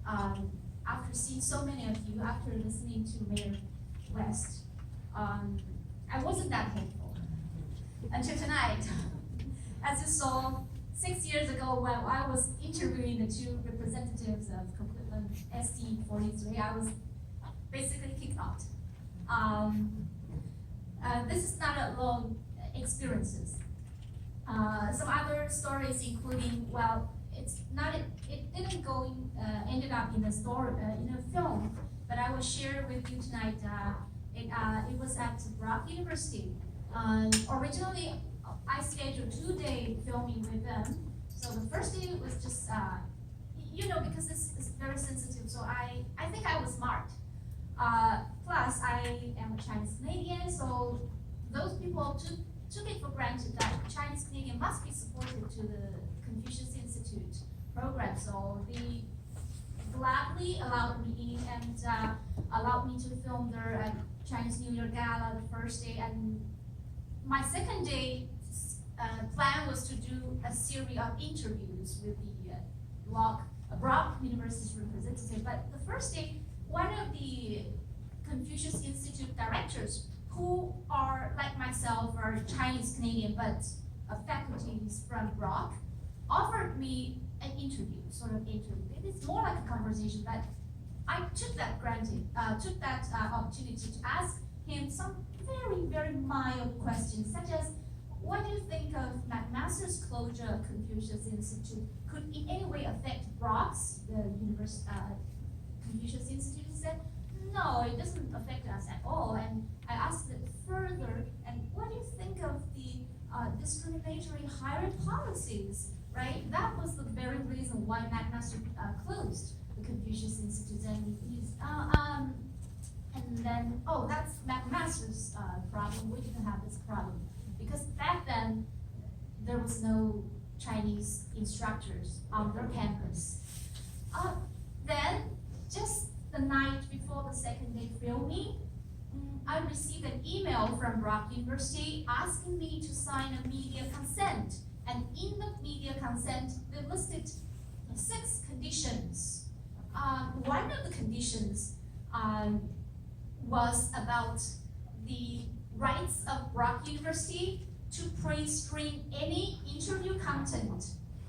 after seeing so many of you, after listening to Mayor West, I wasn't that hopeful until tonight. As you saw, 6 years ago when I was interviewing the two representatives of SD43, I was basically kicked out. This is not alone experiences. Some other stories, including, well, it didn't go ended up in a story in a film, but I will share with you tonight. It was at Brock University. Originally, I scheduled 2-day filming with them. So the first day was just, because it's very sensitive. So I think I was smart. Plus, I am a Chinese Canadian, so those people took it for granted that Chinese Canadian must be supported to the Confucius Institute program. So they gladly allowed me in and allowed me to film their Chinese New Year Gala the first day. And my second day plan was to do a series of interviews with the Brock University's representative. But the first day, one of the Confucius Institute directors, who are like myself, are Chinese Canadian, but faculties from Brock, offered me an interview, sort of interview. It's more like a conversation, but I took that opportunity to ask him some very, very mild questions, such as, what do you think of McMaster's closure of Confucius Institute? Could in any way affect Brock's, the Confucius Institute? He said, no, it doesn't affect us at all. And I asked it further, and what do you think of the discriminatory hiring policies, right? That was the very reason why McMaster closed the Confucius Institute. And then, that's McMaster's problem. We didn't have this problem. Because back then, there was no Chinese instructors on their campus. Then, just the night before the second day filming, I received an email from Brock University asking me to sign a media consent. And in the media consent, they listed 6 conditions. One of the conditions was about the rights of Brock University to pre-screen any interview content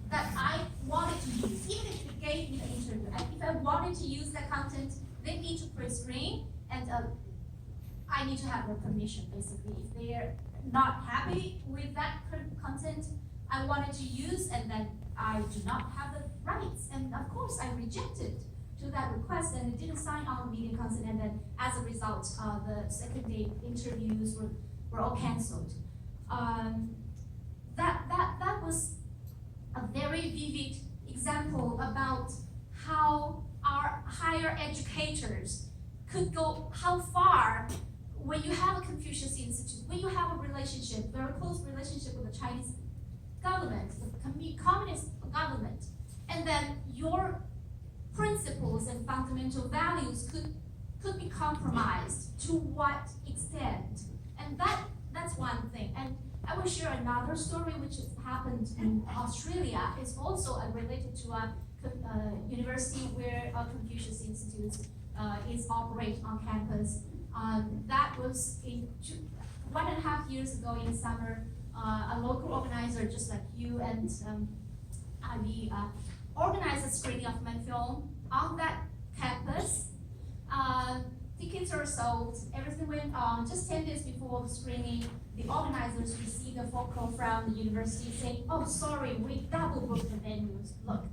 that I wanted to use, even if they gave me the interview. And if I wanted to use that content, they need to pre-screen, and I need to have their permission, basically. If they're not happy with that content I wanted to use, and then I do not have the rights. And of course, I rejected to that request, and it didn't sign on the media consent, and then as a result, the second day interviews were all canceled. That was a very vivid example about how our higher educators could go how far when you have a Confucius Institute, when you have a relationship, very close relationship with the Chinese government, the communist government, and then your principles and fundamental values could be compromised. To what extent? And that's one thing. And I will share another story which has happened in Australia. It's also related to a university where a Confucius Institute is operating on campus. That was 1.5 years ago in summer. A local organizer, just like you and we organized a screening of my film on that campus. Tickets are sold, everything went on. Just 10 days before the screening, the organizers received a phone call from the university saying, oh, sorry, we double booked the venues. Look,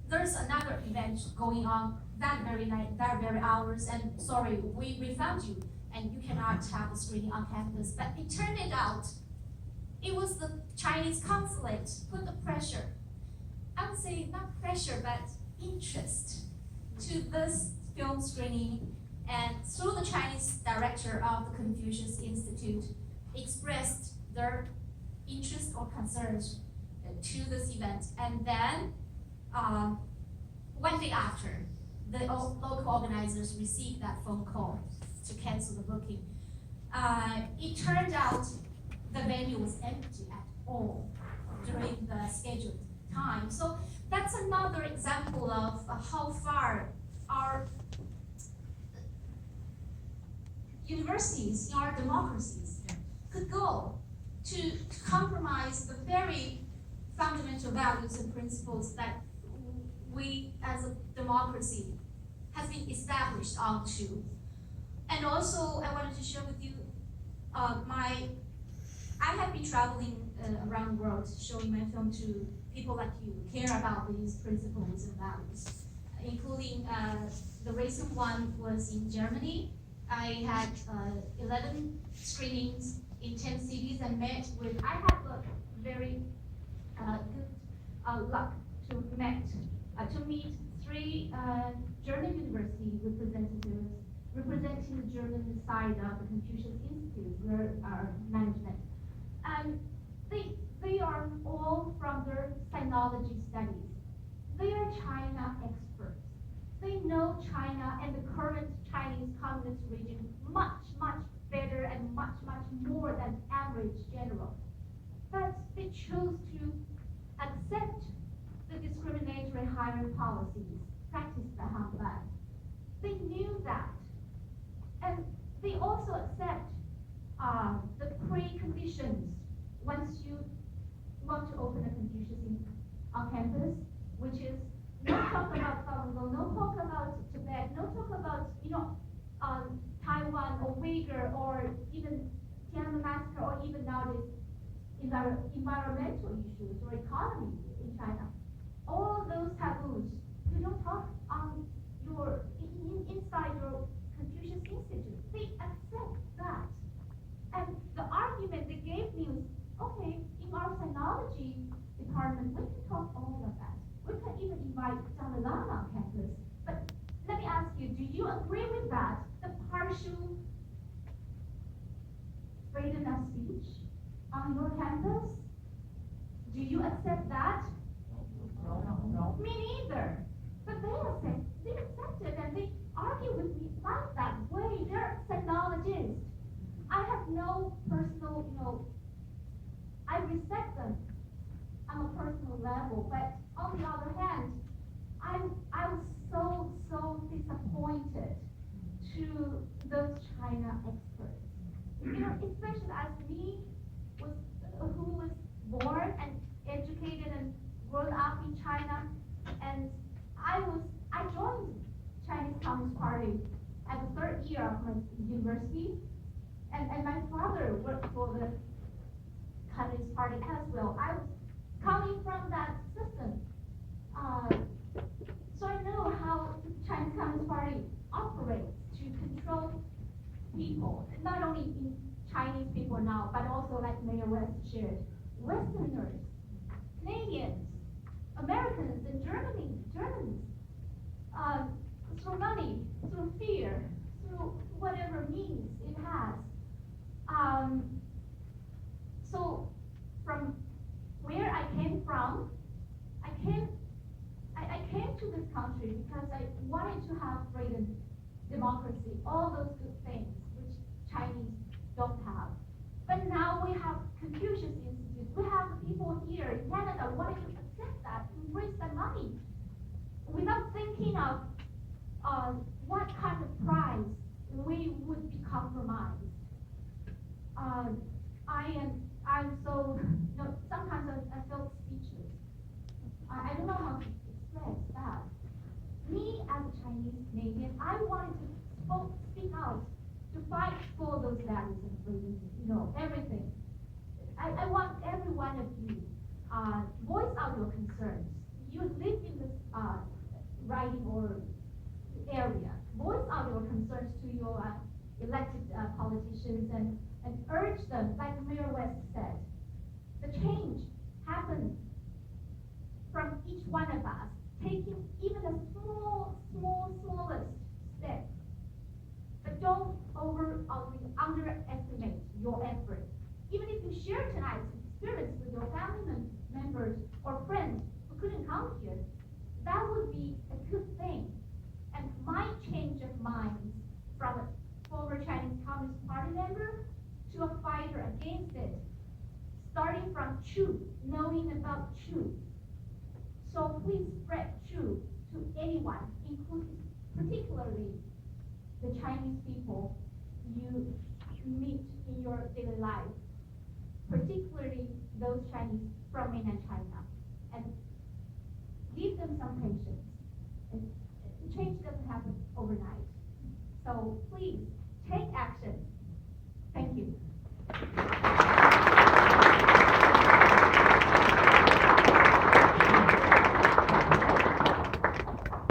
there's another event going on that very night, that very hours, and sorry, we refund you, and you cannot have the screening on campus. But it turned out, it was the Chinese consulate put the pressure. I would say not pressure, but interest to this film screening, and through the Chinese director of the Confucius Institute expressed their interest or concerns to this event. And then 1 day after, the local organizers received that phone call to cancel the booking. It turned out the venue was empty at all during the scheduled time. So that's another example of how far universities in our democracies could go to compromise the very fundamental values and principles that we as a democracy has been established onto. And also, I wanted to share with you I have been traveling around the world showing my film to people like you who care about these principles and values, including the recent one was in Germany. I had 11 screenings in 10 cities and I had a very good luck to meet 3 German university representatives representing the German side of the Confucius Institute, where our management. And they are all from their sinology studies. They are China experts. They know China and the current Chinese communist region much, much better and much, much more than average general. But they chose to accept the discriminatory hiring policies practiced by Han Lan. They knew that. And they also accept the preconditions once you want to open a Confucius on campus, which is no talk about Falun Gong, no talk about Tibet, no talk about Taiwan or Uyghur or even Tiananmen massacre or even nowadays environmental issues or economy in China. All those taboos, you don't talk on inside your Confucius Institute. They accept that. And the argument they gave me was, okay, in our sinology department, we can talk all of that. We can even invite Dalai Lama on campus. But let me ask you, do you agree with that? The partial freedom of speech on your campus? Do you accept that? No. Me neither. But they accepted and they argue with me like that way. They're sinologists. I have no personal, I respect them on a personal level, but on the other hand, I was so disappointed to those China experts. Especially as me, who was born and educated and grown up in China, and I joined Chinese Communist Party at the 3rd year of my university, and my father worked for the Communist Party as well. I was coming from that system, so I know how the Chinese Communist Party operates to control people, not only in Chinese people now, but also like Mayor West shared, Westerners, Canadians, Americans, and Germans, through money, through fear, through whatever means it has. So from where I came from, I came to this country because I wanted to have freedom, democracy, all those good things which Chinese don't have. But now we have Confucius Institute. We have people here in Canada wanting to accept that, embrace that money, without thinking of what kind of price we would be compromised. I'm so, sometimes I felt speechless. I don't know how to express that. Me as a Chinese Canadian, I wanted to speak out, to fight for those values and freedoms, everything. I want every one of you voice out your concerns. You live in this writing or area. Voice out your concerns to your elected politicians and urge them, like Mayor West said. The change happens from each one of us, taking even a smallest step. But don't underestimate your effort. Even if you share tonight's experience with your family members or friends who couldn't come here, that would be a good thing. And my change of mind from a former Chinese Communist Party member to a fighter against it, starting from truth, knowing about truth. So please spread truth to anyone, including particularly the Chinese people you meet in your daily life, particularly those Chinese from mainland China, and give them some patience. And change doesn't happen overnight. So please